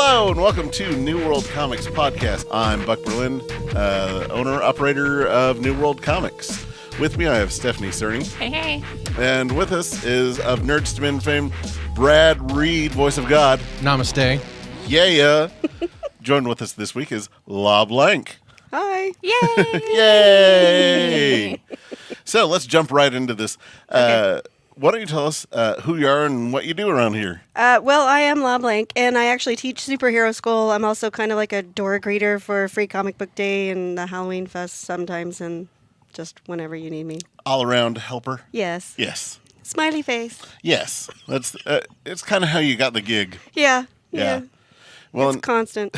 Hello and welcome to New World Comics Podcast. I'm Buck Berlin, owner-operator of New World Comics. With me I have Stephanie Cerny. Hey. And with us is of Nerds to Men fame, Brad Reed, voice of God. Namaste. Yeah. Joined with us this week is La Blank. Hi. Yay! Yay! So let's jump right into this. Okay. Why don't you tell us who you are and what you do around here? Well, I am La Blank, and I actually teach superhero school. I'm also kind of like a door greeter for Free Comic Book Day and the Halloween Fest sometimes, and just whenever you need me. All-around helper? Yes. Yes. Smiley face. Yes. That's it's kind of how you got the gig. Yeah. Well, it's constant.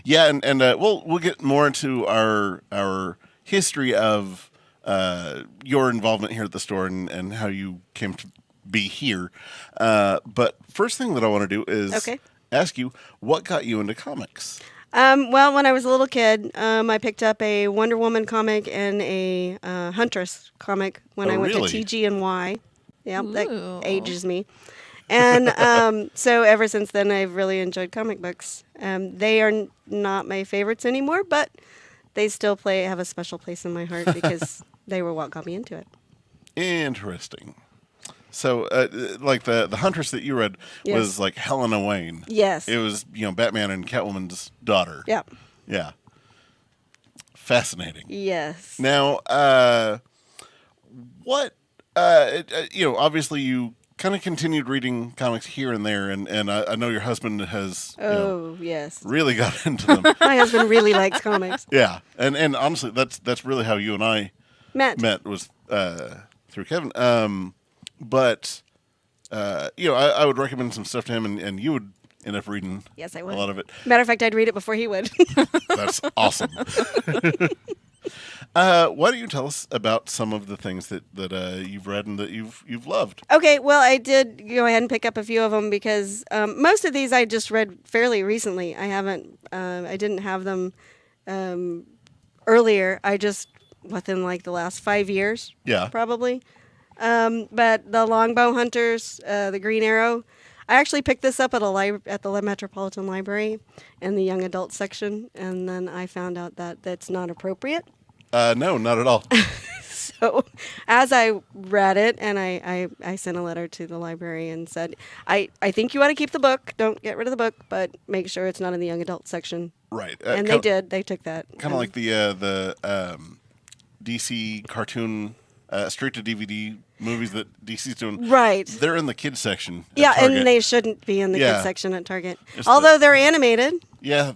Yeah, and we'll get more into our history of your involvement here at the store and how you came to be here. But first thing that I want to do is ask you, what got you into comics? Well, when I was a little kid, I picked up a Wonder Woman comic and a Huntress comic when I went to TG&Y. Yeah, that ages me. And so ever since then, I've really enjoyed comic books. They are not my favorites anymore, but they still have a special place in my heart because they were what got me into it. Interesting. So, like the Huntress that you read was like Helena Wayne. Yes. It was, Batman and Catwoman's daughter. Yep. Yeah. Fascinating. Yes. Now, what, obviously you kind of continued reading comics here and there, and I know your husband has yes, really got into them. My husband really likes comics. Yeah, and honestly, that's really how you and I met was through Kevin. But I would recommend some stuff to him, and you would end up reading yes, I would. a lot of it. Matter of fact, I'd read it before he would. That's awesome. Why don't you tell us about some of the things that you've read and that you've loved? Okay, well, I did go ahead and pick up a few of them because most of these I just read fairly recently. I didn't have them earlier. I just within like the last 5 years. Yeah, probably. But the Longbow Hunters, the Green Arrow. I actually picked this up at the Metropolitan Library in the young adult section, and then I found out that that's not appropriate. No, not at all. So as I read it, and I sent a letter to the library and said, I think you ought to keep the book. Don't get rid of the book, but make sure it's not in the young adult section. Right. And they did. They took that. Kind of like the DC cartoon straight to DVD movies that DC's doing. Right. They're in the kids section. Yeah, and they shouldn't be in the kids section at Target. It's although they're animated. Yeah,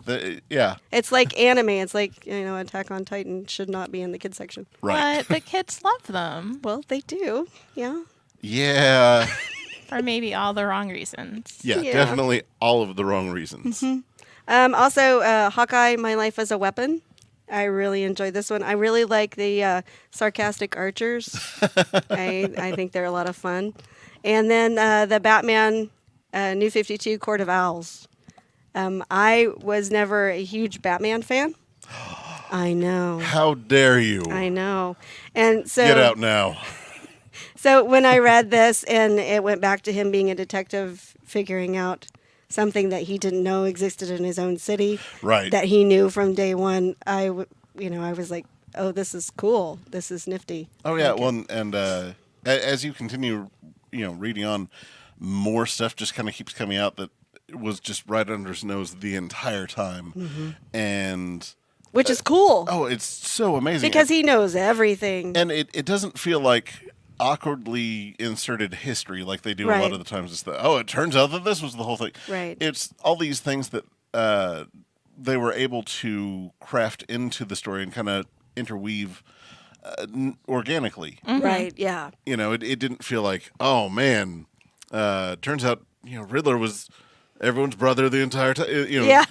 It's like anime. It's like, Attack on Titan should not be in the kids section. Right. But the kids love them. Well, they do. Yeah. Yeah. For maybe all the wrong reasons. Yeah, definitely all of the wrong reasons. Mm-hmm. Also, Hawkeye, My Life as a Weapon. I really enjoyed this one. I really like the sarcastic archers. I think they're a lot of fun. And then the Batman New 52 Court of Owls. I was never a huge Batman fan. I know. How dare you? I know. And so get out now. So when I read this and it went back to him being a detective, figuring out something that he didn't know existed in his own city, right? That he knew from day one. I was like, oh, this is cool. This is nifty. Oh yeah. Well, and as you continue, reading on, more stuff just kind of keeps coming out that was just right under his nose the entire time, and which is cool. Oh, it's so amazing because he knows everything, and it doesn't feel like awkwardly inserted history like they do a lot of the times. It's it turns out that this was the whole thing. Right. It's all these things that they were able to craft into the story and kind of interweave organically. Mm-hmm. Right. Yeah. It didn't feel like, oh man, turns out Riddler was everyone's brother the entire time.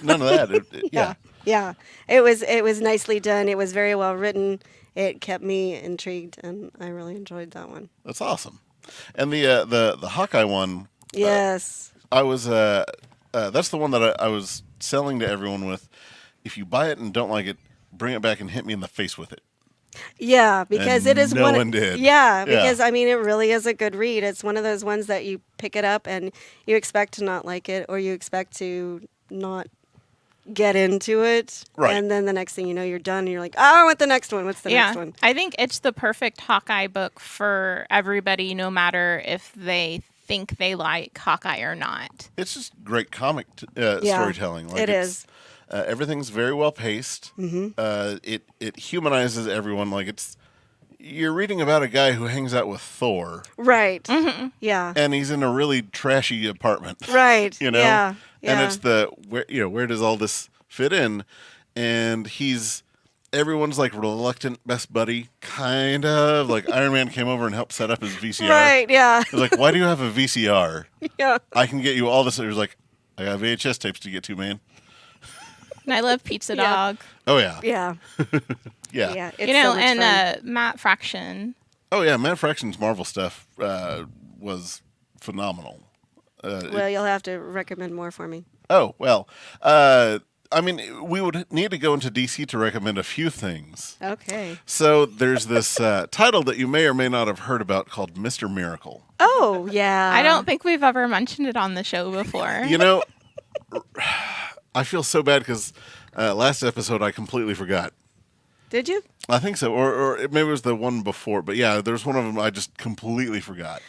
None of that. Yeah. It was nicely done. It was very well written. It kept me intrigued, and I really enjoyed that one. That's awesome. And the Hawkeye one. Yes. I was. That's the one that I was selling to everyone with. If you buy it and don't like it, bring it back and hit me in the face with it. Yeah, because And it is no one did. Yeah, because I mean, it really is a good read. It's one of those ones that you pick it up and you expect to not like it, or you expect to not get into it, Right. and then the next thing you know, you're done, and you're like, oh, I want the next one. What's the next one? I think it's the perfect Hawkeye book for everybody, no matter if they think they like Hawkeye or not. It's just great comic storytelling. Like it is. Everything's very well paced. It humanizes everyone. Like you're reading about a guy who hangs out with Thor, Right. Yeah. and he's in a really trashy apartment. Right. You know, Yeah. and it's where does all this fit in? And everyone's like reluctant best buddy, kind of like Iron Man came over and helped set up his VCR. Right. Yeah. He's like, why do you have a VCR? Yeah. I can get you all this. He was like, I got VHS tapes to get to, man. And I love Pizza Dog. Oh yeah, Yeah. yeah. Yeah. It's so much fun. Matt Fraction. Oh yeah, Matt Fraction's Marvel stuff was phenomenal. Well, you'll have to recommend more for me. Oh well, I mean, we would need to go into DC to recommend a few things. Okay. So there's this title that you may or may not have heard about called Mr. Miracle. Oh, yeah. I don't think we've ever mentioned it on the show before. You know, I feel so bad because last episode I completely forgot. Did you? I think so, or maybe it was the one before. But yeah, there's one of them I just completely forgot.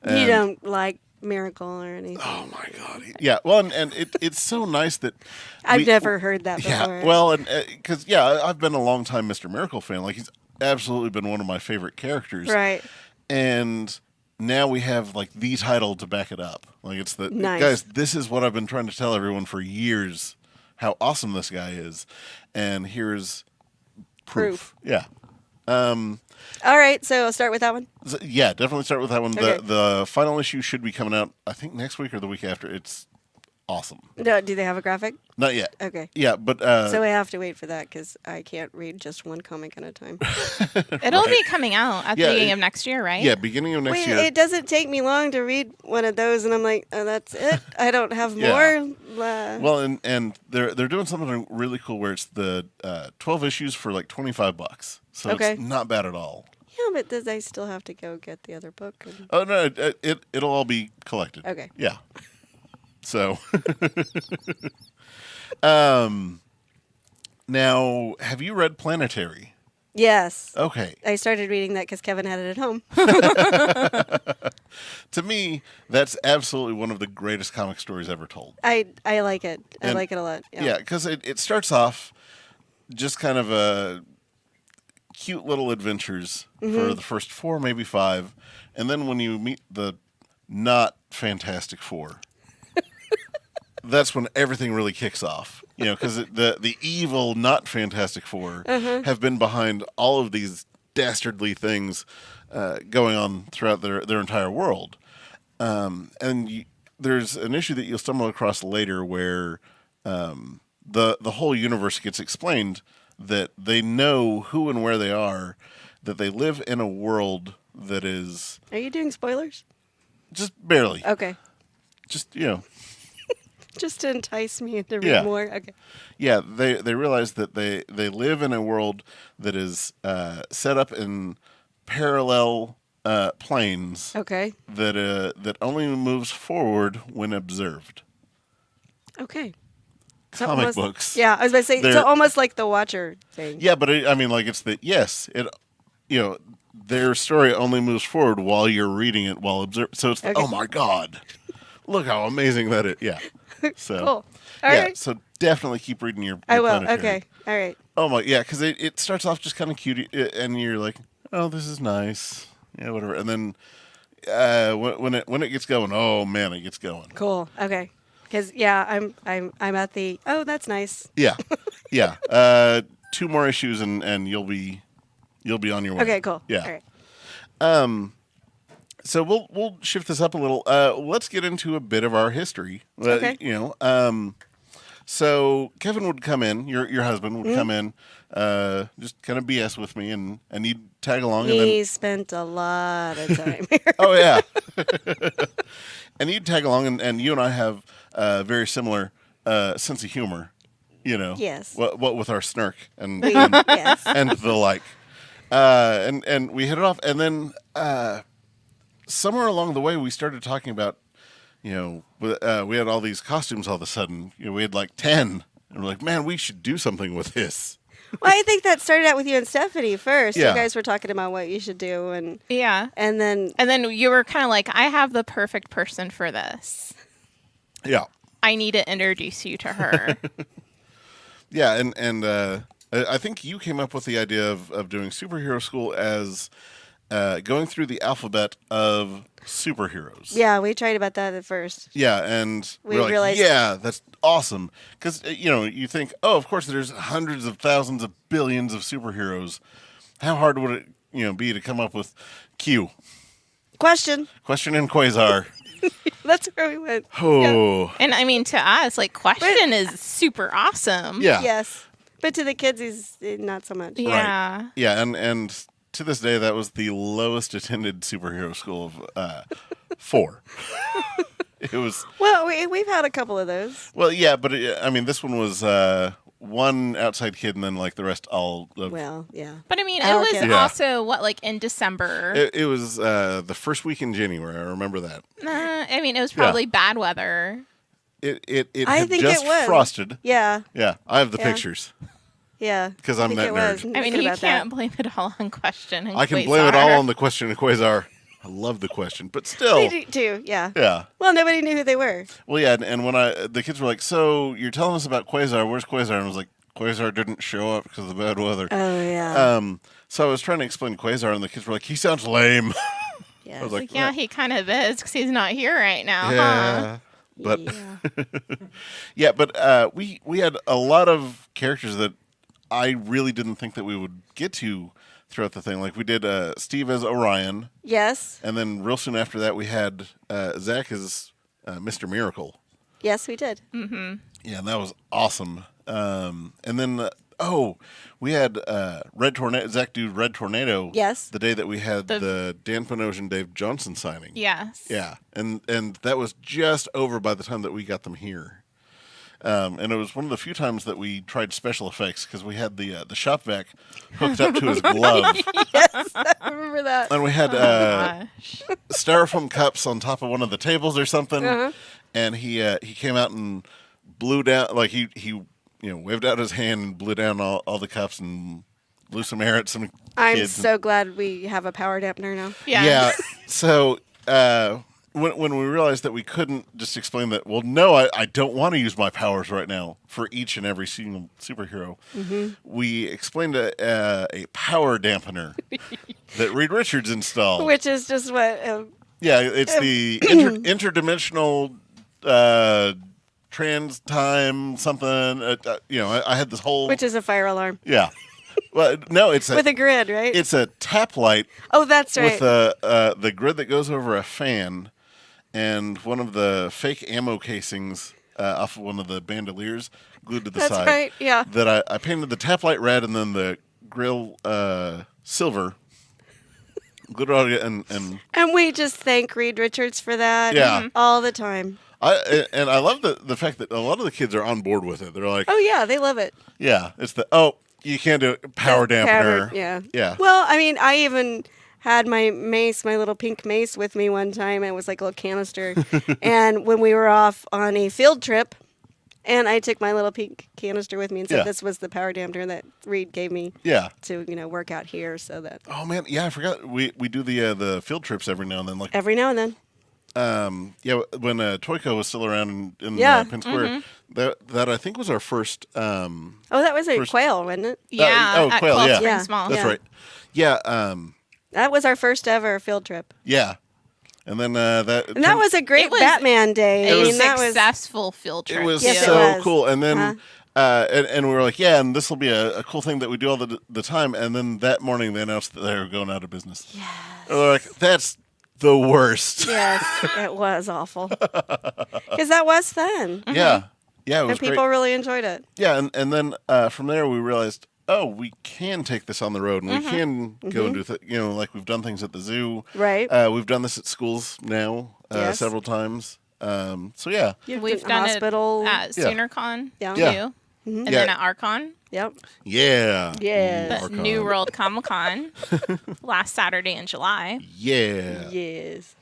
You don't like Miracle or anything. Oh my god! Yeah, well, and it's so nice that I've never heard that before. Yeah, well, and because I've been a long time Mr. Miracle fan. Like he's absolutely been one of my favorite characters. Right. And now we have like the title to back it up. Like it's Nice. Guys. This is what I've been trying to tell everyone for years. How awesome this guy is, and here's proof. Yeah. All right, so I'll start with that one. Yeah, definitely start with that one. Okay. The final issue should be coming out, I think, next week or the week after. It's awesome. No, do they have a graphic? Not yet. Okay. Yeah, but So I have to wait for that because I can't read just one comic at a time. It'll be coming out at the beginning of next year, right? Yeah, beginning of next Wait, year. it doesn't take me long to read one of those, and I'm like, oh, that's it. I don't have Yeah. more. Well, and they're doing something really cool where it's the 12 issues for like $25. So Okay. it's not bad at all. Yeah, but does I still have to go get the other book? Oh no, it'll all be collected. Okay. Yeah. So, now have you read Planetary? Yes. Okay. I started reading that because Kevin had it at home. To me, that's absolutely one of the greatest comic stories ever told. I like it. I And- like it a lot. Yeah, because it starts off just kind of a cute little adventures for the first 4, maybe 5, and then when you meet the not Fantastic Four, that's when everything really kicks off. You know, because the evil not Fantastic Four have been behind all of these dastardly things going on throughout their entire world. There's an issue that you'll stumble across later where the whole universe gets explained, that they know who and where they are, that they live in a world that is Are you doing spoilers? just barely, Okay. just Just to entice me to read Yeah. more. Okay. yeah. They realize that they live in a world that is set up in parallel planes Okay. that only moves forward when observed. Okay. So Comic almost- books. Yeah, I was about to say, They're- so almost like the Watcher thing. Yeah, but I mean, like their story only moves forward while you're reading it while observing. So it's Okay. oh my god, look how amazing that is. Yeah. So Cool. All yeah. right. So definitely keep reading your I will. Planetary. Okay. All right. Oh my, yeah, because it starts off just kind of cute, and you're like, oh, this is nice, yeah, whatever. And then when it gets going, oh man, it gets going. Cool. Okay. Because I'm at the that's nice. Yeah, yeah. 2 more issues, and you'll be on your way. Okay. Cool. Yeah. All right. So we'll shift this up a little. Let's get into a bit of our history. Okay. So Kevin would come in, your husband would come Mm-hmm. in, just kind of BS with me, and he'd tag along. And He then, spent a lot of time here. oh yeah, and he'd tag along, and you and I have a very similar sense of humor. You know, Yes. What with our snark and Yes. and the like. And we hit it off, and then somewhere along the way, we started talking about, we had all these costumes all of a sudden. We had like 10, and we're like, man, we should do something with this. Well, I think that started out with you and Stephanie first. Yeah. You guys were talking about what you should do, and and then you were kind of like, I have the perfect person for this. Yeah. I need to introduce you to her. Yeah, and I think you came up with the idea of doing superhero school as going through the alphabet of superheroes. Yeah, we tried about that at first. Yeah, and we we're realized, like, yeah, that's awesome. Because, you think, oh, of course, there's hundreds of thousands of billions of superheroes. How hard would it, be to come up with Q? Question and Quasar. That's where we went. Oh. Yeah. And I mean, to us, like, Question is super awesome. Yeah. Yes. But to the kids, he's not so much. Yeah. Right. Yeah, and to this day, that was the lowest attended superhero school of 4. It was. Well, we've had a couple of those. Well, yeah, but this one was one outside kid, and then like the rest all. Well, yeah. But I mean, it was Yeah. also like in December. It was the first week in January. I remember that. I mean, it was probably bad weather. It I had think just it was. frosted. Yeah. Yeah, I have the Yeah. pictures. Yeah. Because I I'm think that it nerd. was. I mean, Thinking you about can't that. blame it all on Question and I can Quasar. blame it all on the Question and Quasar. I love the Question, but still. They do too, yeah. Yeah. Well, nobody knew who they were. Well, yeah, and when the kids were like, "So you're telling us about Quasar? Where's Quasar?" And I was like, "Quasar didn't show up because of the bad weather." Oh, yeah. So I was trying to explain Quasar, and the kids were like, "He sounds lame." Yeah. I was like, Yeah, he kind of is because he's not here right now, yeah. huh? But Yeah. but we had a lot of characters that I really didn't think that we would get to throughout the thing. Like we did Steve as Orion, Yes. and then real soon after that we had Zach as Mr. Miracle. Yes, we did. Mm-hmm. Yeah, and that was awesome. And then we had Red Tornado. Zach do Red Tornado. Yes. The day that we had the Dan Panosian, Dave Johnson signing. Yes. Yeah, and that was just over by the time that we got them here. And it was one of the few times that we tried special effects because we had the shop vac hooked up to his glove. Yes, I remember that. And we had Gosh. styrofoam cups on top of one of the tables or something. Uh-huh. And he came out and blew down, like he waved out his hand and blew down all the cups and blew some air at some I'm kids. so glad we have a power dampener now. Yeah. Yeah. So when we realized that we couldn't just explain that, well, no, I don't want to use my powers right now for each and every single superhero, we explained a power dampener that Reed Richards installed. Which is just what... Yeah, it's the interdimensional trans time something. I had this whole... which is a fire alarm. Yeah. Well, no, it's With a grid, right? It's a tap light Oh, that's right. with the grid that goes over a fan and one of the fake ammo casings off of one of the bandoliers glued to the That's side. right, yeah. That I painted the tap light red and then the grill silver. Glued it all together And we just thank Reed Richards for that. Yeah. All the time. I love the fact that a lot of the kids are on board with it. They're like, Oh, yeah, they love it. yeah, it's you can't do it. Power dampener. Yeah. Yeah. Well, I mean, I even had my mace, my little pink mace with me one time. It was like a little canister. And when we were off on a field trip, and I took my little pink canister with me and said this was the power dampener that Reed gave me Yeah. to, work out here so that Oh man, yeah, I forgot. We do the field trips every now and then. Like every now and then. when Toyco was still around in Yeah. Penn Square, that I think was our first. Oh, that was a quail, wasn't it? Yeah. at Quail, Cold yeah. Springs Mall. That's Yeah. right. Yeah. That was our first ever field trip. Yeah. And then And that was a great It was Batman day. A I mean, that was successful field trip. it was Yes, it so was. cool. And then Uh-huh. and we were like, yeah, and this will be a cool thing that we do all the time. And then that morning they announced that they were going out of business. Yes. And we're like, that's the worst. Yes, it was awful. Because that was fun. Yeah. Yeah, it was And people great. really enjoyed it. Yeah, and then from there we realized, we can take this on the road and we can go and do like we've done things at the zoo. Right. We've done this at schools now Yes. several times. So yeah. You've We've been done hospital. it at Yeah. SoonerCon Yeah. too. Yeah. And then at Archon. Yep. Yeah. Yeah. The New World Comic Con last Saturday in July. Yeah. Yes.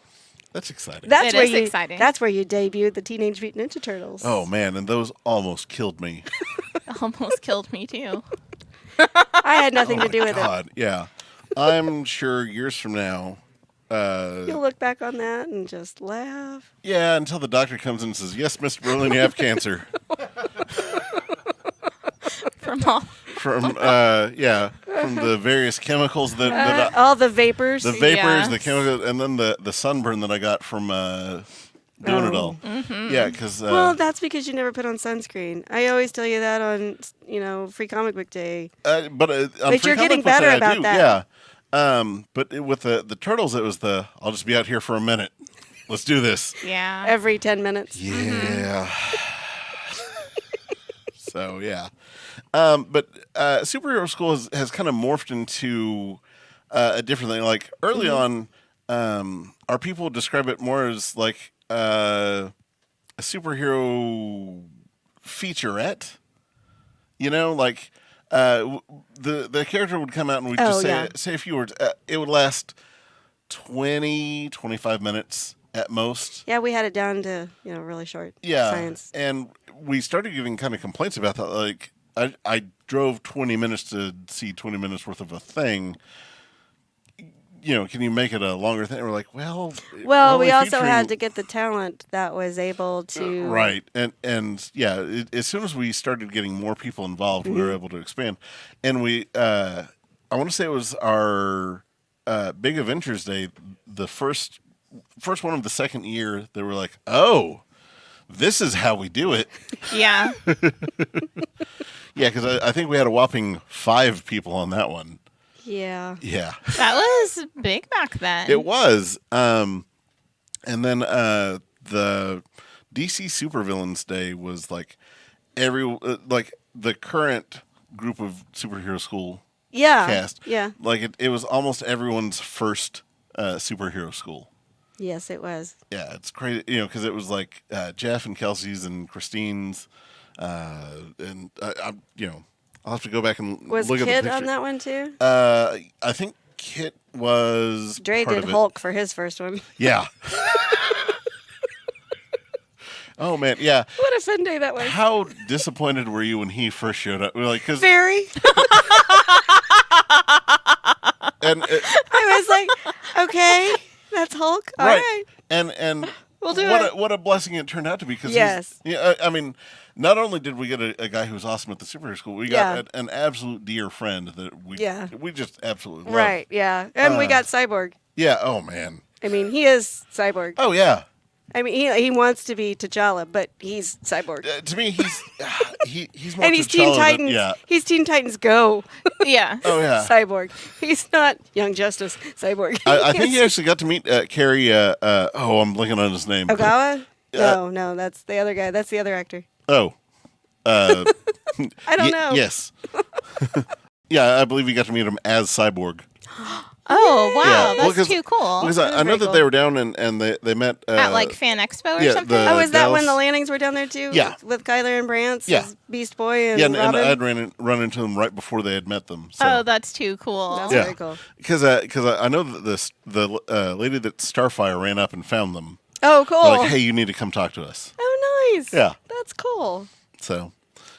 That's exciting. It is exciting. That's where you debuted the Teenage Mutant Ninja Turtles. Oh, man. And those almost killed me. Almost killed me, too. I had nothing to do with God. Yeah. I'm sure years from now. it. You'll look back on that and just laugh. Yeah, until the doctor comes in and says, yes, Mr. Berlin, you have cancer. From the various chemicals that all the vapors. the vapors, Yeah. the chemicals, and then the sunburn that I got from doing it all. Mm-hmm. Yeah, because Well, that's because you never put on sunscreen. I always tell you that on, Free Comic Book Day. but on But Free you're getting Comic Book better Day, I about do, that. Yeah. But with the turtles, it was I'll just be out here for a minute. Let's do this. Yeah. Every 10 minutes. Yeah. So yeah. But superhero school has kind of morphed into a different thing. Like early on, our people describe it more as like a superhero featurette. Like the character would come out and we'd just say a few words. It would last 20, 25 minutes at most. Yeah, we had it down to, really short science. And we started getting kind of complaints about that. Like, I drove 20 minutes to see 20 minutes worth of a thing. Can you make it a longer thing? We're like, well, we also had to get the talent that was able to. Right. And yeah, as soon as we started getting more people involved, we were able to expand. And I want to say it was our Big Adventures Day, the first one of the second year, they were like, oh, this is how we do it. Yeah. Yeah, because I think we had a whopping 5 people on that one. Yeah. Yeah. That was big back then. It was. And then the DC Supervillains Day was like the current group of superhero school cast. Yeah. Like it was almost everyone's first superhero school. Yes, it was. Yeah, it's crazy, because it was like Jeff and Kelsey's and Christine's, and I'll have to go back and Was look at the Kit picture. on that one too? I think Kit was. Dre part did of it. Hulk for his first one. Yeah. Oh man, yeah. What a fun day that was. How disappointed were you when he first showed up? We're like, because Very. and I was like, okay, that's Hulk. All right. And We'll do what a blessing it turned out to be. Because Yes. I mean, not only did we get a guy who was awesome at the superhero school, we got an absolute dear friend that we just absolutely love. Right, yeah. And we got Cyborg. Yeah. Oh man. I mean, he is Cyborg. Oh yeah. I mean, he wants to be T'Challa, but he's Cyborg. To me, he's more And he's T'Challa Teen than- Titans. yeah. He's Teen Titans Go. Yeah. Oh yeah. Cyborg. He's not Young Justice Cyborg. I think he actually got to meet Carrie. I'm blanking on his name. Ogawa? No, that's the other guy. That's the other actor. Oh. I don't know. Yes. Yeah, I believe you got to meet him as Cyborg. Oh, wow. Yeah, well, That's too cool. Because I know that cool. they were down and they met At like Fan Expo or yeah, something? the- Oh, is that when Dallas- the Lannings were down there too? Yeah. With Kyler and Brantz? Yeah. as Beast Boy and yeah, and Robin? I'd run into them right before they had met them. So. Oh, that's too cool. That's yeah, very cool. Because I know that the lady that Starfire ran up and found them. Oh, cool. They're like, hey, you need to come talk to us. Oh, nice. Yeah. That's cool. So,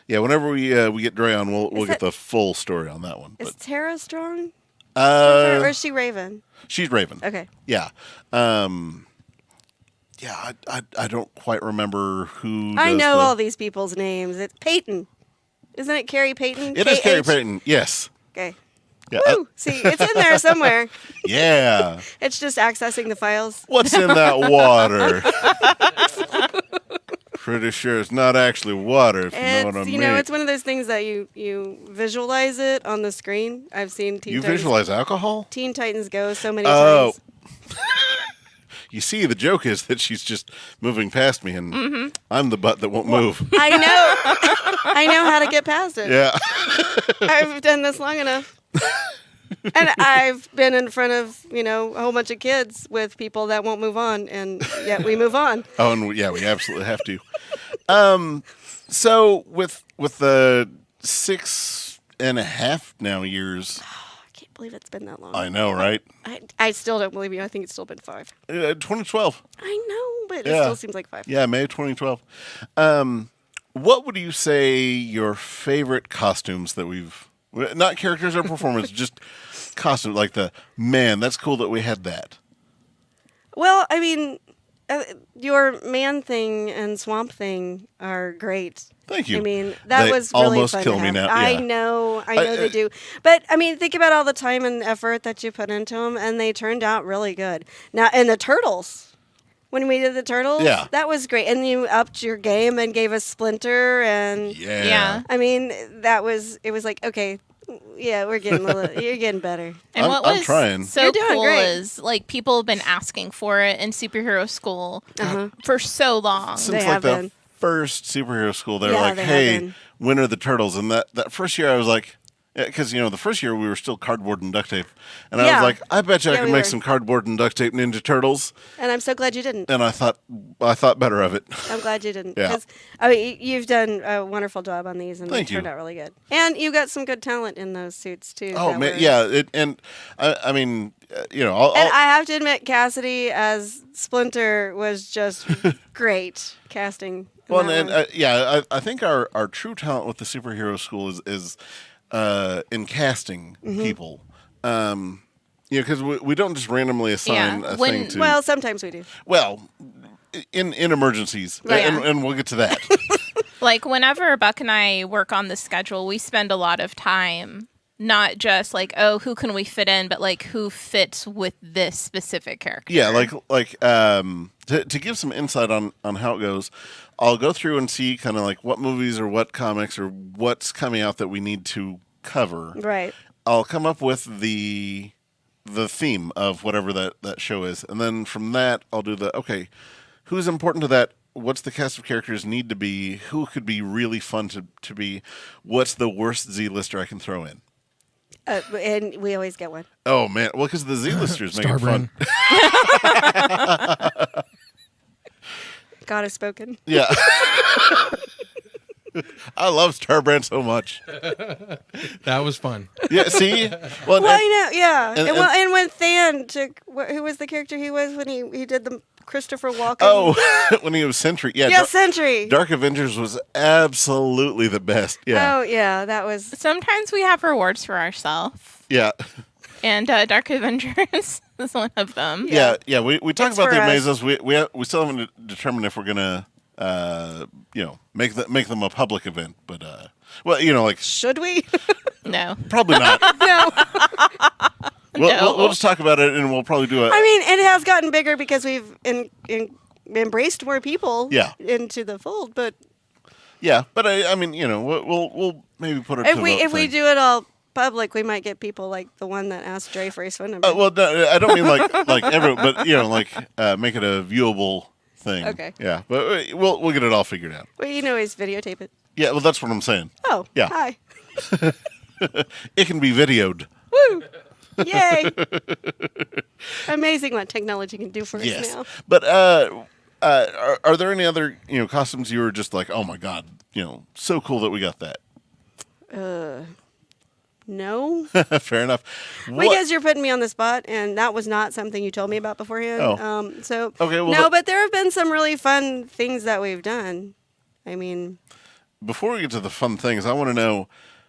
yeah, whenever we get Dre on, we'll get that- the full story on that one. Is But Tara strong? Or is she Raven? she's Raven. Okay. Yeah. Yeah, I don't quite remember who. I does know the- all these people's names. It's Peyton. Isn't it Carrie Payton? It is Carrie KH? Payton. Yes. Okay. Yeah. Woo! See, it's in there somewhere. Yeah. It's just accessing the files. What's in that water? Pretty sure it's not actually water, if you know what I It's mean. it's one of those things that you visualize it on the screen. I've seen You visualize alcohol? Teen Titans Go so many Oh. times. You see, the joke is that she's just moving past me, and I'm the butt that won't move. I know. I know how to get past it. Yeah. I've done this long enough. And I've been in front of, a whole bunch of kids with people that won't move on, and yet we move on. Oh, and we absolutely have to. So with the 6.5 now years, I can't believe it's been that long. I know, right? I still don't believe you. I think it's still been 5. 2012. I know, but it still seems like 5. Yeah, May 2012. What would you say your favorite costumes that we've, not characters or performance, just costumes, like that's cool that we had that. Well, I mean, your man thing and swamp thing are great. Thank you. I mean, that was really almost fun kill to me have. now. I Yeah. know they do. But I mean, think about all the time and effort that you put into them, and they turned out really good. Now, and the turtles. When we did the turtles, that was great. And you upped your game and gave us Splinter, and Yeah. I mean, it was like, okay, yeah, you're getting better. And what I'm was trying. so You're doing cool great. is like people have been asking for it in superhero school for so long. Since They like have the been. first superhero school, they were Yeah, like, they have hey, been. when are the turtles? And that first year I was like, because, the first year we were still cardboard and duct tape. And I Yeah. was like, I bet you I Yeah, can we make were. some cardboard and duct tape Ninja Turtles. And I'm so glad you didn't. And I thought better of it. I'm glad you didn't. Yeah. Because I mean, you've done a wonderful job on these, and Thank they you. turned out really good. And you got some good talent in those suits too. Oh, that man. were- Yeah. I mean, And I have to admit, Cassidy as Splinter was just great casting. in Well, that and one. I think our true talent with the superhero school is in casting Mm-hmm. people. Because we don't just randomly assign Yeah, a when- thing to. Well, sometimes we do. Well, in emergencies, Right. and we'll get to that. Like whenever Buck and I work on the schedule, we spend a lot of time not just like, oh, who can we fit in, but like who fits with this specific character. Yeah, to give some insight on how it goes, I'll go through and see kind of like what movies or what comics or what's coming out that we need to cover. Right. I'll come up with the theme of whatever that show is, and then from that I'll do who's important to that. What's the cast of characters need to be? Who could be really fun to be? What's the worst Z-lister I can throw in? And we always get one. Oh man, well, because the Z-listers make it fun. God has spoken. Yeah. I love Starbrand so much. That was fun. Yeah, see? Well, I know, yeah. and- And when Than took, who was the character he was when he did the Christopher Walken? Oh, when he was Sentry. Yeah, yeah, Sentry. Dark Avengers was absolutely the best. Yeah. Oh, yeah, that was. Sometimes we have rewards for ourselves, Yeah. and Dark Avengers is one of them. Yeah. We talk It's about for the us. Amazos. We still haven't determined if we're going to, make them a public event. But, Should we? No. probably not. No. We'll just talk about it, and we'll probably do I mean, it has gotten bigger because we've embraced more people into the fold. But Yeah, but I mean, we'll maybe put it. if to we the if we thing. do it all public, we might get people like the one that asked Dre for his phone number. Well, no, I don't mean like everyone, but make it a viewable thing. Okay. Yeah, but we'll get it all figured out. Well, you know, he's videotape it. Yeah, well, that's what I'm saying. Oh, Yeah. Hi. It can be videoed. Woo! Yay! Amazing what technology can do for Yes, us now. but are there any other costumes you were just like, oh my god, so cool that we got that? No, Fair enough. because you're putting me on the spot, and that was not something you told me about beforehand. Oh. So Okay, well, no, but there have been some really fun things that we've done. I mean, Before we get to the fun things, I want to know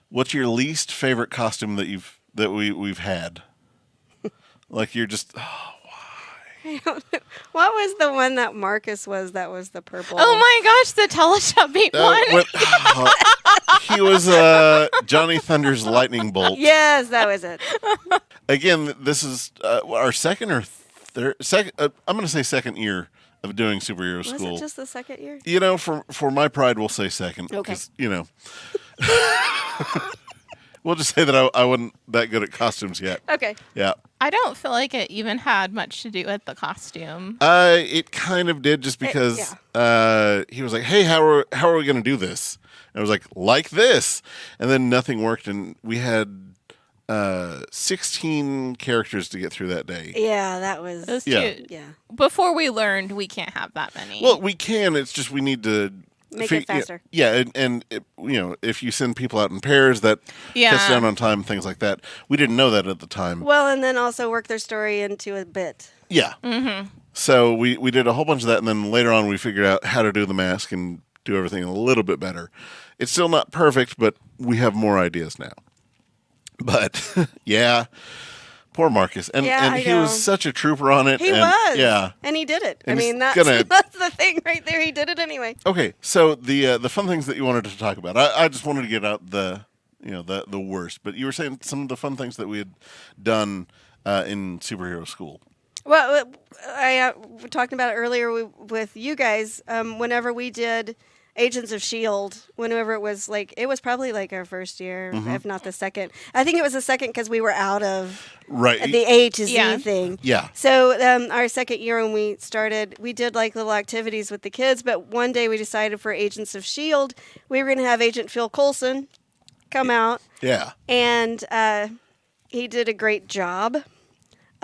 what's your least favorite costume that we've had. Like you're just what was the one that Marcus was? That was the purple. Oh my gosh, the Teletubby one. he was Johnny Thunder's lightning bolt. Yes, that was it. Again, this is our second or third. I'm going to say second year of doing superhero Was school. it just the second year? For my pride, we'll say second. Okay. 'Cause, we'll just say that I wasn't that good at costumes yet. Okay. Yeah. I don't feel like it even had much to do with the costume. It kind of did just because he was like, "Hey, how are we going to do this?" And I was like this, and then nothing worked, and we had 16 characters to get through that day. Yeah, that was. It was Yeah. cute. Yeah. Before we learned we can't have that many. Well, we can. It's just we need to Make it faster. Yeah, and if you send people out in pairs, that cuts down on time, things like that. We didn't know that at the time. Well, and then also work their story into a bit. Yeah. Mm-hmm. So we did a whole bunch of that, and then later on we figured out how to do the mask and do everything a little bit better. It's still not perfect, but we have more ideas now. But, yeah, poor Marcus. And he was such a trooper on it. He was. Yeah. And he did it. And I mean, that's the thing right there. He did it anyway. Okay, so the fun things that you wanted to talk about. I just wanted to get out the worst. But you were saying some of the fun things that we had done in superhero school. Well, I talked about it earlier with you guys. Whenever we did Agents of S.H.I.E.L.D., whenever it was probably like our first year, if not the second. I think it was the second because we were out of the A to Z thing. Yeah. So our second year when we started, we did like little activities with the kids, but one day we decided for Agents of S.H.I.E.L.D., we were going to have Agent Phil Coulson come out. Yeah. And he did a great job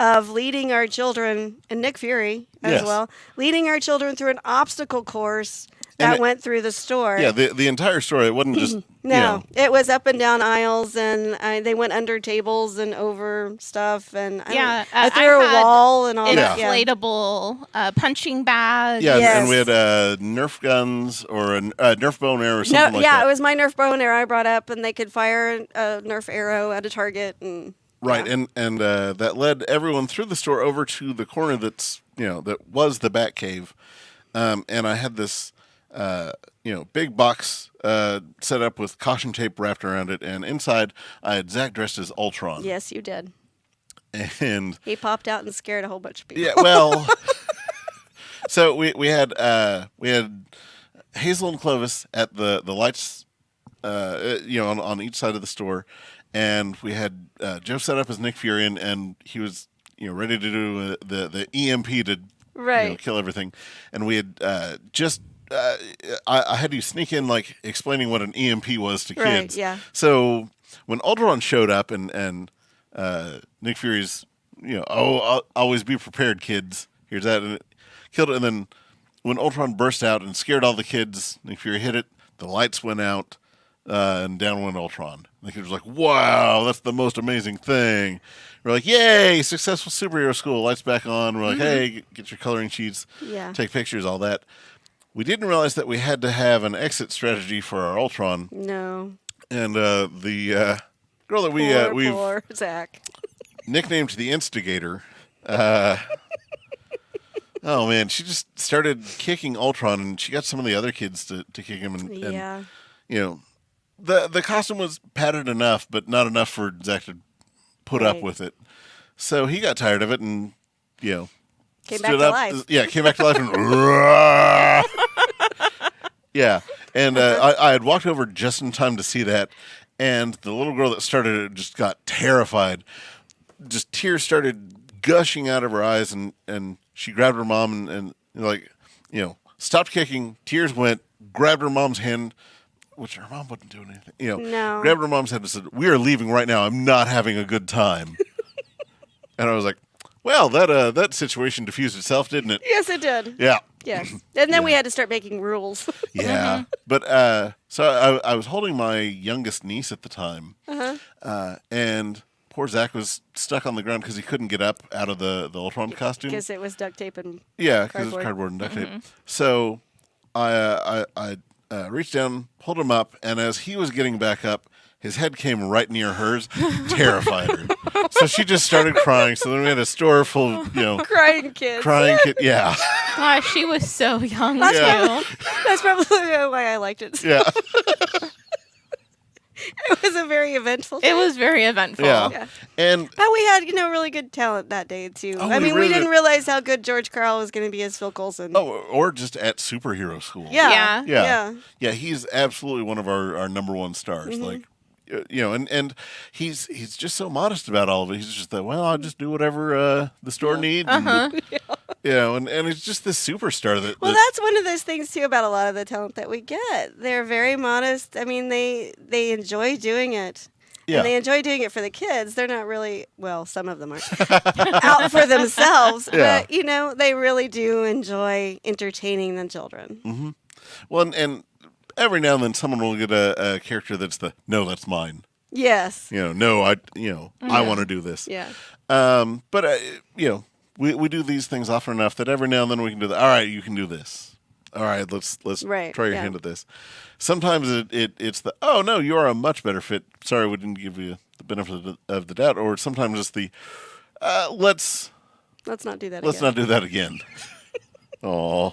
of leading our children, and Nick Fury as well, leading our children through an obstacle course that went through the store. Yeah, the entire story, it wasn't just... No, it was up and down aisles, and they went under tables and over stuff, and I threw a wall and all that. Inflatable punching bags. Yeah, and we had Nerf guns or a Nerf bow and arrow or something like that. Yeah, it was my Nerf bow and arrow I brought up, and they could fire a Nerf arrow at a target. And right, and that led everyone through the store over to the corner that was the Batcave, and I had this big box set up with caution tape wrapped around it, and inside I had Zach dressed as Ultron. Yes, you did. And he popped out and scared a whole bunch of people. Yeah, well, so we had Hazel and Clovis at the lights, on each side of the store. And we had Joe set up as Nick Fury, and he was, ready to do the EMP to kill everything. And we had I had to sneak in, explaining what an EMP was to kids. Right, yeah. So when Ultron showed up and Nick Fury's, I'll always be prepared, kids. Here's that. And it killed it. And then when Ultron burst out and scared all the kids, Nick Fury hit it, the lights went out. And down went Ultron. The kid was like, wow, that's the most amazing thing. We're like, yay, successful superhero school. Lights back on. We're like, hey, get your coloring sheets, take pictures, all that. We didn't realize that we had to have an exit strategy for our Ultron. No. And the girl that poor Zach. nicknamed the Instigator, oh, man, she just started kicking Ultron, and she got some of the other kids to kick him. And the costume was padded enough, but not enough for Zach to put up with it. So he got tired of it and, came back to life. Yeah, came back to life and yeah. And I had walked over just in time to see that, and the little girl that started it just got terrified. Just tears started gushing out of her eyes, and she grabbed her mom and stopped kicking. Tears went, grabbed her mom's hand, which her mom wasn't doing anything. No. Grabbed her mom's hand and said, "We are leaving right now. I'm not having a good time." And I was like, well, that situation diffused itself, didn't it? Yes, it did. Yeah. Yes. And then we had to start making rules. Yeah. But so I was holding my youngest niece at the time. And poor Zach was stuck on the ground because he couldn't get up out of the Ultron costume. Because it was duct tape and because it was cardboard and duct tape. So I reached down, pulled him up, and as he was getting back up, his head came right near hers, terrified her. So she just started crying. So then we had a store full of, crying kids. Yeah. Gosh, she was so young, That's probably why I liked it. Yeah. It was a very eventful thing. It was very eventful. Yeah. But we had, really good talent that day, too. Oh, we didn't realize how good George Carl was going to be as Phil Coulson. Oh, or just at superhero school. Yeah. Yeah, he's absolutely one of our number one stars. And he's just so modest about all of it. He's just that, I'll just do whatever the store needs. And it's just this superstar that... Well, that's one of those things, too, about a lot of the talent that we get. They're very modest. I mean, they enjoy doing it. Yeah. And they enjoy doing it for the kids. They're not really, some of them aren't, out for themselves. Yeah. But, they really do enjoy entertaining the children. Mm-hmm. Well, and every now and then someone will get a character that's no, that's mine. Yes. No, I want to do this. Yeah. But we do these things often enough that every now and then we can do that. All right, you can do this. All right, let's Right, try your yeah. hand at this. Sometimes it's the, oh no, you are a much better fit. Sorry, we didn't give you the benefit of the doubt. Or sometimes it's the let's not do that. not do that again. Oh.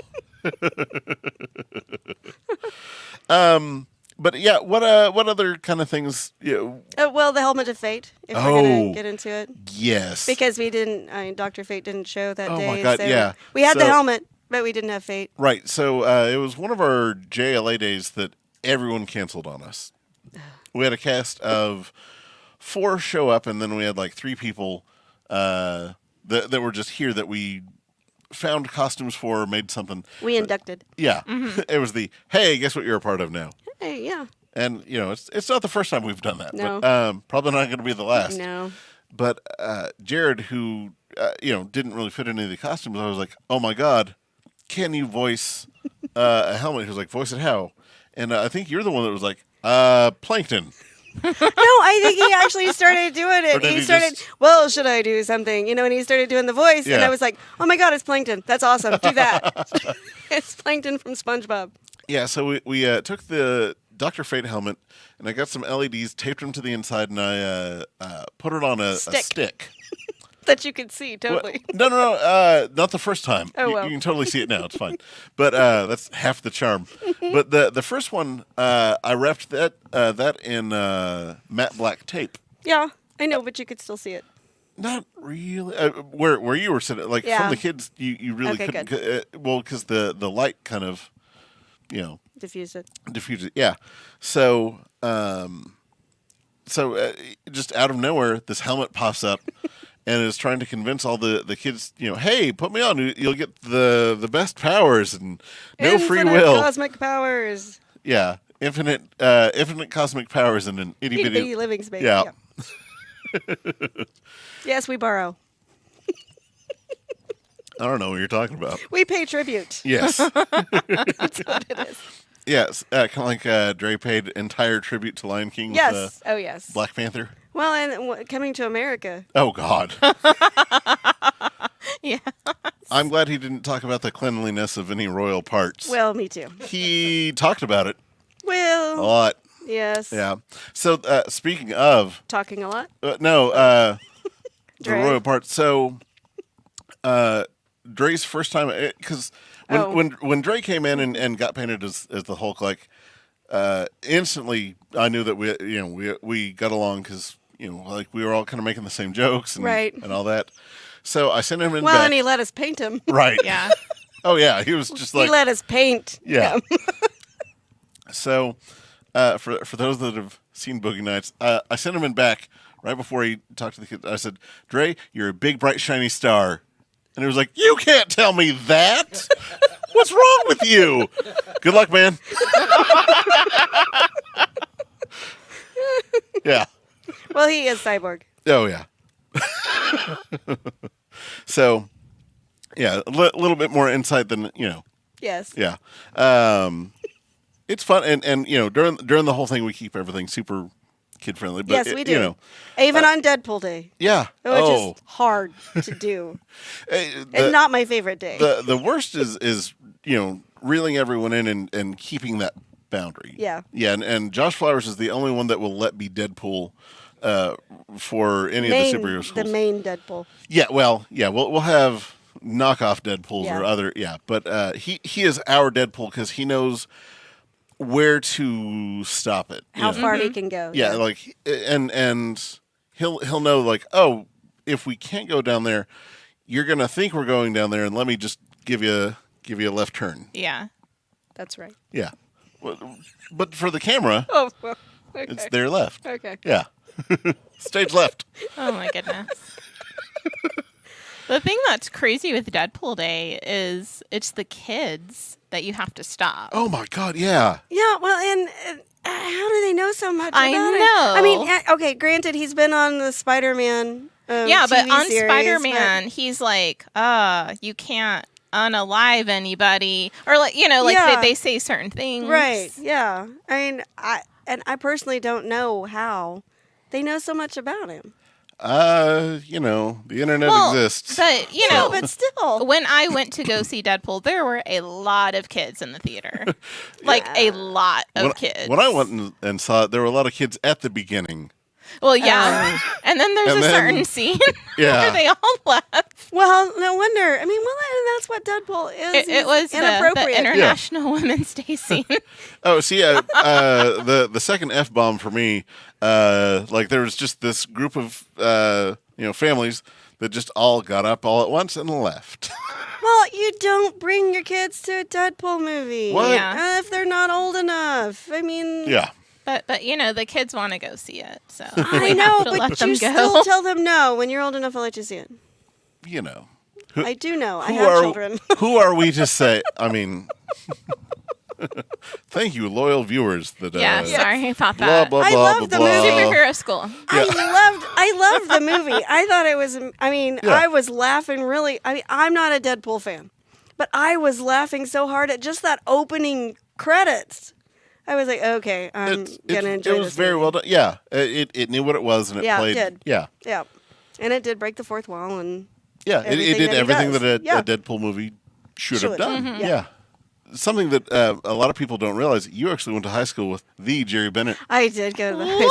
But yeah, what other kind of things? Well, the helmet of fate. If we're gonna get into it, Yes. because we didn't. Dr. Fate didn't show that Oh day. my God, so yeah. We had the So- helmet, but we didn't have fate. Right. So it was one of our JLA days that everyone canceled on us. We had a cast of 4 show up, and then we had like 3 people that were just here that we found costumes for, made something. We inducted. Yeah. It was the, hey, guess what you're a part of now? Hey, yeah. And, it's not the first time we've done that. No. But probably not going to be the last. No. But Jared, who, didn't really fit any of the costumes, I was like, oh my God, can you voice a helmet? He was like, voice it how? And I think you're the one that was like, Plankton. No, I think he actually started doing Or it. did He he started, just- well, should I do something? And he started doing the voice, and Yeah. I was like, oh my God, it's Plankton. That's awesome. Do that. It's Plankton from SpongeBob. Yeah, so we took the Dr. Fate helmet, and I got some LEDs, taped them to the inside, and I put it on a stick. That you could see, totally. No, not the first time. Oh, You- well. you can totally see it now. It's fine. But that's half the charm. But the first one, I wrapped that in matte black tape. Yeah, I know, but you could still see it. Not really. Where you were sitting, like Yeah. from the kids, you really Okay, couldn't. Because the light kind of, Diffuse it. diffused it. Yeah. So, just out of nowhere, this helmet pops up. And is trying to convince all the kids, hey, put me on. You'll get the best powers and no free Infinite will. Cosmic powers. Yeah, infinite cosmic powers in an itty Itty bitty bitty. living space. Yeah. Yes, we borrow. I don't know what you're talking about. We pay tribute. Yes, That's what it is. yes, kind of like Dre paid entire tribute to Lion King. Yes. With, Oh, yes. Black Panther. Well, and coming to America. Oh God. Yeah. I'm glad he didn't talk about the cleanliness of any royal parts. Well, me too. He talked about it a Well, lot. yes. Yeah. So speaking of. Talking a lot. The Dre? royal part. So, Dre's first time, because when Dre came in and got painted as the Hulk, like instantly I knew that we got along because like we were all kind of making the same jokes and Right. and all that. So I sent him in. Well, back. and he let us paint him. Right. Yeah. Oh yeah, he was just like He let us paint. yeah. So, for those that have seen Boogie Nights, I sent him in back right before he talked to the kids. I said, Dre, you're a big, bright, shiny star. And he was like, you can't tell me that. What's wrong with you? Good luck, man. Yeah. Well, he is cyborg. Oh, yeah. So, yeah, a little bit more insight than, Yes. yeah. It's fun. And during the whole thing, we keep everything super kid friendly. But Yes, we do. Even on Deadpool Day, yeah. which is hard to do. And not my favorite day. The worst is reeling everyone in and keeping that boundary. Yeah. Yeah, and Josh Flowers is the only one that will let be Deadpool for any of the superhero schools. The main Deadpool. Yeah, well, yeah, we'll have knockoff Deadpools Yeah. or other, yeah, but he is our Deadpool because he knows where to stop it. How far he can go. Yeah, like and he'll know like, oh, if we can't go down there, you're gonna think we're going down there, and let me just give you a left turn. Yeah. That's right. Yeah, but for the camera, Oh, well, okay. it's their left. Okay. Yeah, stage left. Oh my goodness. The thing that's crazy with Deadpool Day is it's the kids that you have to stop. Oh my God, yeah. Yeah, well, and how do they know so much I about it? know. I mean, okay, granted, he's been on the Spider-Man yeah, but TV on series, Spider-Man, he's like, you can't unalive anybody, or like they say certain things, Right? Yeah. I mean, I personally don't know how they know so much about him. The internet exists. But but still, when I went to go see Deadpool, there were a lot of kids in the theater, like a lot of kids. When I went and saw it, there were a lot of kids at the beginning. Well, yeah, and then there's a certain scene where they all left. Well, no wonder. I mean, that's what Deadpool is. It was inappropriate. the International Women's Day scene. Oh, see, the second F-bomb for me, there was just this group of families that just all got up all at once and left. Well, you don't bring your kids to a Deadpool movie. What? Yeah. If they're not old enough. I mean... Yeah. But the kids want to go see it, so I know, but you still tell them no. When you're old enough, I'll let you see it. I do know. I have children. Who are we to say? I mean... Thank you, loyal viewers. Sorry about blah, that. blah, I blah, love blah, the blah. movie. Superhero school. I loved the movie. I thought it was, I was laughing really. I'm not a Deadpool fan, but I was laughing so hard at just that opening credits. I was like, okay, I'm going to enjoy this. It was very well done. Yeah, it knew what it was and it played. It did. Yeah. Yeah. And it did break the fourth wall. And yeah, it did everything that a does. Deadpool movie should have done. Mm-hmm. Yeah. Something that a lot of people don't realize, you actually went to high school with the Jerry Bennett. I did go to the high school.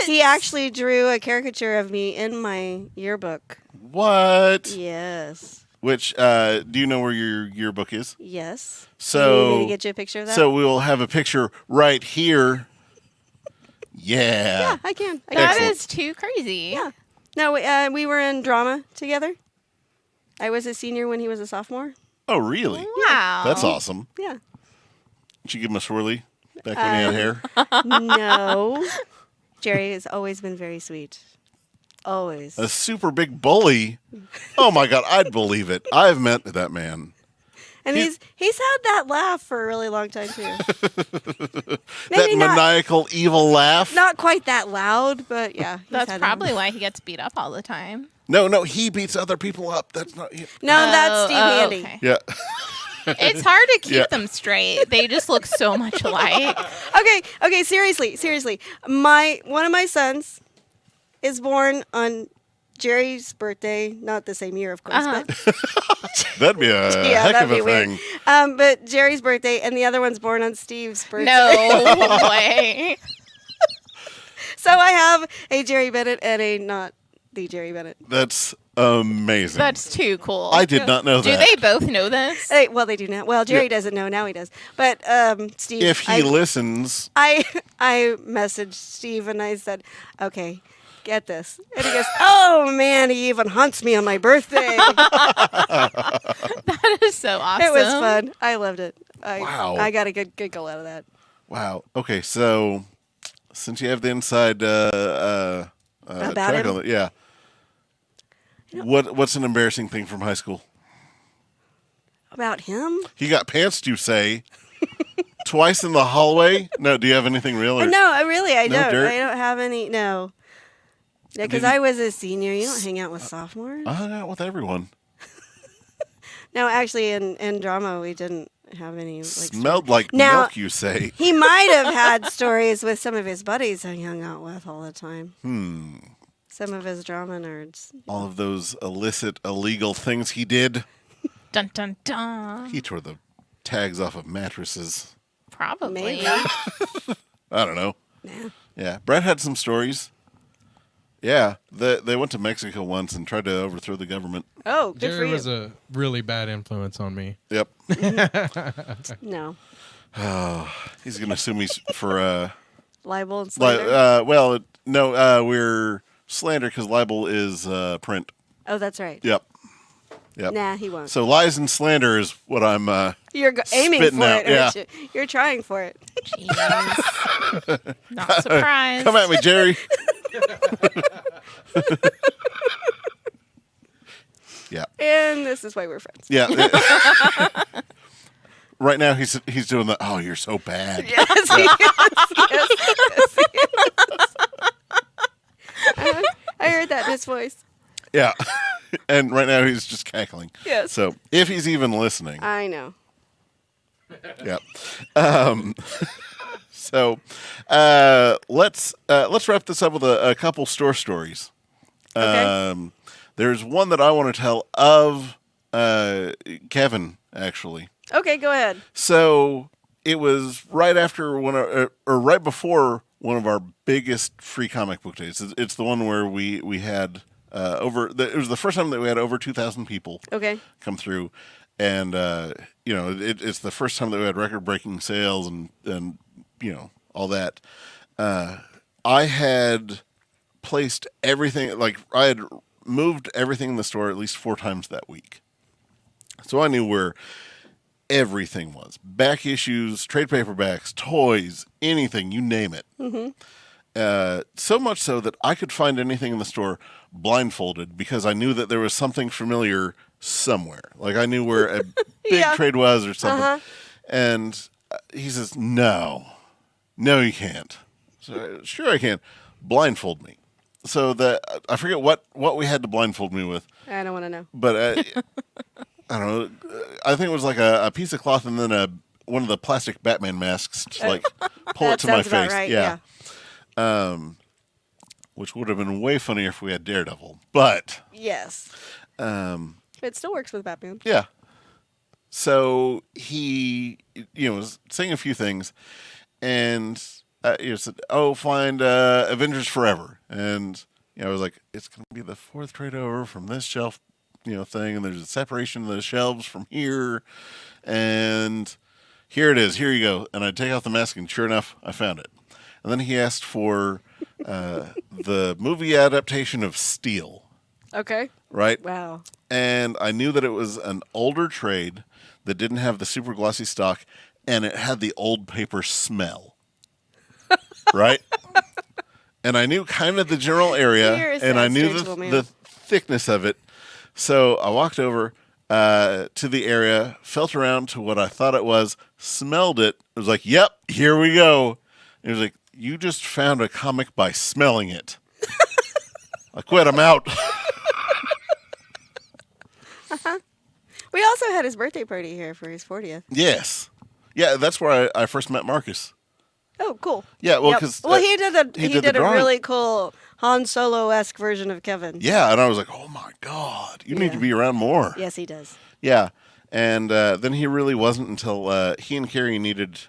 He actually drew a caricature of me in my yearbook. What? Yes. Which, do you know where your yearbook is? Yes. So, you need me to get you a picture of that? So we will have a picture right here. Yeah. Yeah, I can. That is too crazy. Yeah. No, we were in drama together. I was a senior when he was a sophomore. Oh, really? Wow. That's awesome. Yeah. Did you give him a swirly back when he had hair? No. Jerry has always been very sweet. Always. A super big bully? Oh, my God. I'd believe it. I've met that man. And he's had that laugh for a really long time, too. That maniacal, evil laugh? Not quite that loud, but yeah. That's probably why he gets beat up all the time. No, he beats other people up. That's not... No, that's Steve Handy. Okay. Yeah. It's hard to keep them straight. They just look so much alike. Okay, seriously. One of my sons is born on Jerry's birthday, not the same year, of course, but that'd be a heck of a thing. But Jerry's birthday, and the other one's born on Steve's birthday. No way. So I have a Jerry Bennett and a not the Jerry Bennett. That's amazing. That's too cool. I did not know that. Do they both know this? They do now. Well, Jerry doesn't know. Now he does. But Steve... If he listens... I messaged Steve and I said, okay, get this. And he goes, oh, man, he even hunts me on my birthday. That is so awesome. It was fun. I loved it. Wow. I got a good giggle out of that. Wow. Okay, so since you have the inside about track him? on it, yeah. What's an embarrassing thing from high school? About him? He got pantsed, you say, twice in the hallway? No, do you have anything real? Or... No, I don't. Dirt? I don't have any, no. Yeah, because I was a senior. You don't hang out with sophomores. I hung out with everyone. No, actually, in drama, we didn't have any. Smelled like now, milk, you say. He might have had stories with some of his buddies I hung out with all the time. Some of his drama nerds. All of those illicit, illegal things he did. Dun, dun, dun. He tore the tags off of mattresses. Probably. Maybe. I don't know. Yeah. Yeah, Brett had some stories. Yeah, they went to Mexico once and tried to overthrow the government. Oh, good for Jerry you. was a really bad influence on me. Yep. No. He's going to sue me for... Libel and slander? We're slander because libel is print. Oh, that's right. Yep. Nah, he won't. So lies and slander is what I'm You're aiming spitting for out, it, aren't you? You're trying for it. Jeez. Not surprised. Come at me, Jerry. Yeah. And this is why we're friends. Yeah. Right now he's doing the, oh, you're so bad. Yes, he is. Yes, he is. I heard that in his voice. Yeah. And right now he's just cackling. Yes. So if he's even listening. I know. Yep. So let's wrap this up with a couple store stories. Okay. There's one that I want to tell of Kevin, actually. Okay, go ahead. So it was right after or right before one of our biggest free comic book days. It's the one where we had it was the first time that we had over 2,000 people come through, and it's the first time that we had record-breaking sales and all that. I had placed everything, like I had moved everything in the store at least 4 times that week, so I knew where everything was. Back issues, trade paperbacks, toys, anything, you name it. So much so that I could find anything in the store blindfolded because I knew that there was something familiar somewhere. Like I knew where a big trade was or something. And he says, no, you can't. So, sure I can. Blindfold me. So I forget what we had to blindfold me with. I don't want to know. But I don't know. I think it was like a piece of cloth and then one of the plastic Batman masks to like pull it to my face. Right, yeah. Which would have been way funnier if we had Daredevil. But yes. It still works with Batman. Yeah. So he was saying a few things and said, "Oh, find Avengers Forever." And I was like, "It's going to be the 4th trade over from this shelf thing, and there's a separation of the shelves from here, and here it is. Here you go." And I take off the mask, and sure enough, I found it. And then he asked for the movie adaptation of Steel. Okay. Right? Wow. And I knew that it was an older trade that didn't have the super glossy stock, and it had the old paper smell. Right? And I knew kind of the general area, and I knew the thickness of it. So I walked over to the area, felt around to what I thought it was, smelled it. It was like, yep, here we go. It was like, you just found a comic by smelling it. I quit. I'm out. We also had his birthday party here for his 40th. Yes. Yeah, that's where I first met Marcus. Oh, cool. Yeah, well, because he did a really cool Han Solo-esque version of Kevin. Yeah, and I was like, oh my God, you need to be around more. Yes, he does. Yeah, and then he really wasn't until he and Carrie needed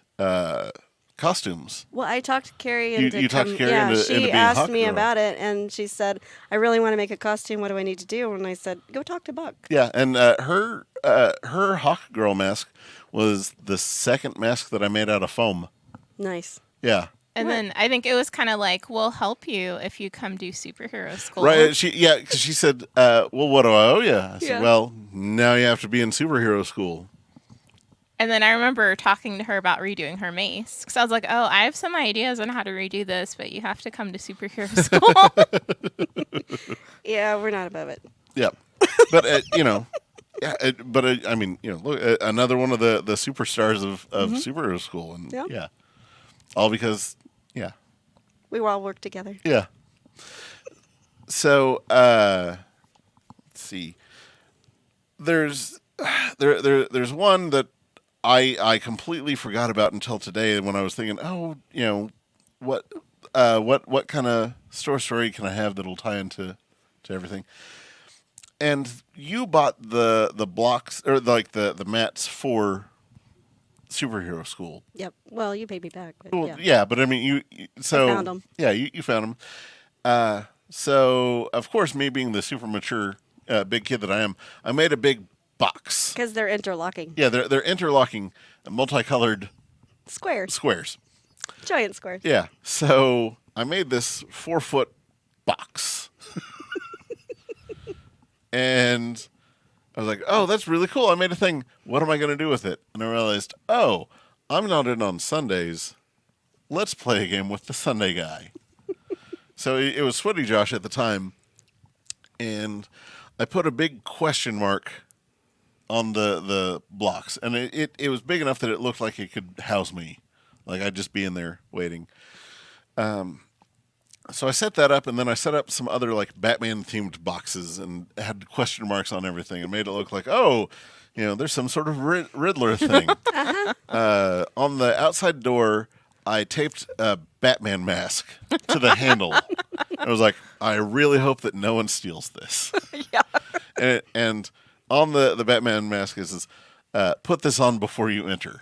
costumes. Well, I talked to Carrie into you talked to Carrie into she being asked Hawk me Girl. about it, and she said, I really want to make a costume. What do I need to do? And I said, go talk to Buck. Yeah, and her Hawk Girl mask was the second mask that I made out of foam. Nice. Yeah. And then I think it was kind of like, we'll help you if you come do superhero school. Right. Because she said, well, what do I owe you? I said, well, now you have to be in superhero school. And then I remember talking to her about redoing her mace. Because I was like, oh, I have some ideas on how to redo this, but you have to come to superhero school. Yeah, we're not above it. Yeah. But, I mean, look, another one of the superstars of superhero school. And yeah. All because, we all work together. Yeah. So, let's see. There's one that I completely forgot about until today when I was thinking, what kind of story can I have that'll tie into everything? And you bought the blocks or like the mats for superhero school. Yep. Well, you paid me back. But well, yeah, but I mean, I found them. Yeah, you found them. So of course, me being the super mature big kid that I am, I made a big box because they're interlocking. Yeah, they're interlocking, multicolored squares, giant squares. Yeah. So I made this 4-foot box, and I was like, oh, that's really cool. I made a thing. What am I going to do with it? And I realized, oh, I'm not in on Sundays. Let's play a game with the Sunday guy. So it was Sweaty Josh at the time. And I put a big question mark on the blocks. And it was big enough that it looked like it could house me. Like I'd just be in there waiting. And then I put a big question mark on the blocks. And it was big enough that it looked like it could house me. Like I'd just be in there waiting. Like I'd just be in there waiting. And then I put a big question mark on the blocks. And it was big enough that it looked like it could house me. Like I'd just be in there waiting. So I set that up, and then I set up some other like Batman-themed boxes and had question marks on everything and made it look like, oh, there's some sort of Riddler thing. On the outside door, I taped a Batman mask to the handle. I was like, I really hope that no one steals this. Yeah. And on the Batman mask is put this on before you enter.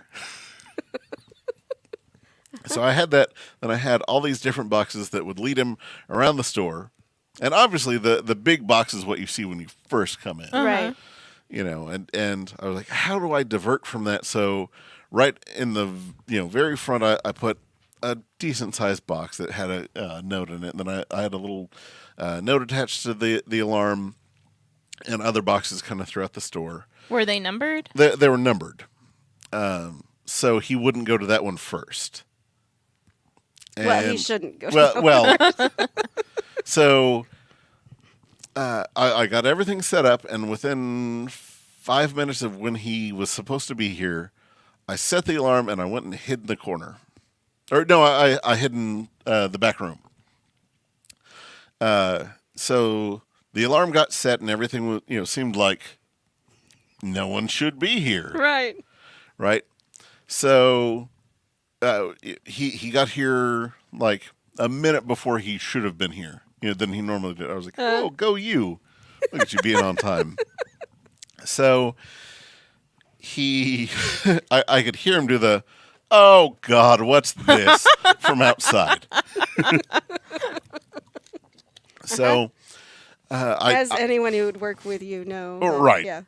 So I had that, and I had all these different boxes that would lead him around the store. And obviously the big box is what you see when you first come in. Right. And I was like, how do I divert from that? So right in the very front, I put a decent sized box that had a note in it. And then I had a little note attached to the alarm and other boxes kind of throughout the store. Were they numbered? They were numbered. So he wouldn't go to that one first. Well, he shouldn't go. Well, so I got everything set up, and within 5 minutes of when he was supposed to be here, I set the alarm and I went and hid in the corner. Or no, I hid in the back room. So the alarm got set, and everything seemed like no one should be here. Right. So he got here like a minute before he should have been here. Than he normally did. I was like, oh, go you. Look at you being on time. So I could hear him do the, oh God, what's this from outside. So as anyone who would work with you know. Right. Yeah.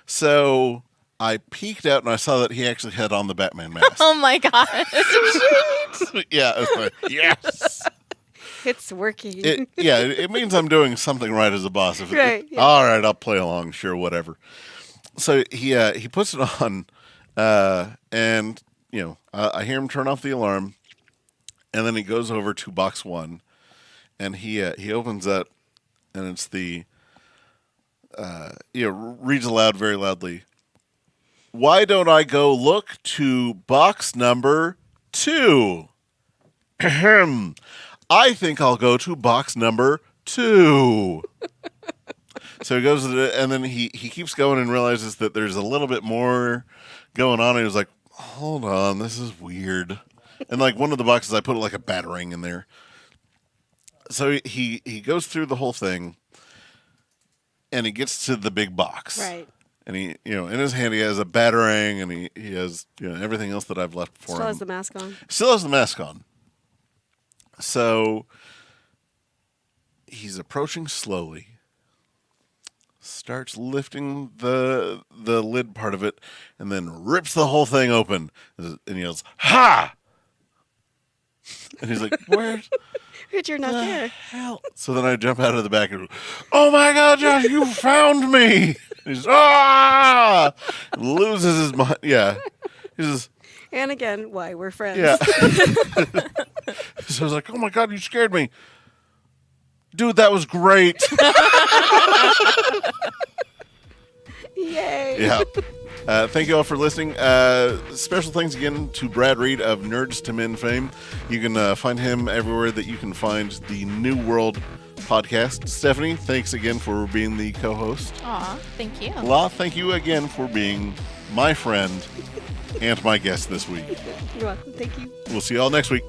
So I peeked out and I saw that he actually had on the Batman mask. Oh my God. Yeah. I was like, yes. It's working. It means I'm doing something right as a boss. Right. Yeah. All right, I'll play along. Sure, whatever. So he puts it on, and I hear him turn off the alarm, and then he goes over to box one, and he opens that, and it's the reads aloud very loudly. Why don't I go look to box number 2? Ahem. I think I'll go to box number 2. So he goes to and then he keeps going and realizes that there's a little bit more going on. And he was like, hold on, this is weird. And like one of the boxes, I put like a batarang in there. So he goes through the whole thing, and he gets to the big box. Right. And he, in his hand, he has a batarang, and he has everything else that I've left for him. Still has the mask on. Still has the mask on. So he's approaching slowly, starts lifting the lid part of it, and then rips the whole thing open and yells, "Ha!" And he's like, "Where? You're not there." Hell. So then I jump out of the back and, "Oh my God, Josh, you found me!" And he's ah, and loses his mind. Yeah, he's just. And again, why we're friends. Yeah. So I was like, oh my God, you scared me. Dude, that was great. Yay. Yeah. Thank you all for listening. Special thanks again to Brad Reed of Nerds to Men fame. You can find him everywhere that you can find the New World podcast. Stephanie, thanks again for being the co-host. Aw, thank you. La, thank you again for being my friend and my guest this week. You're welcome. Thank you. We'll see you all next week.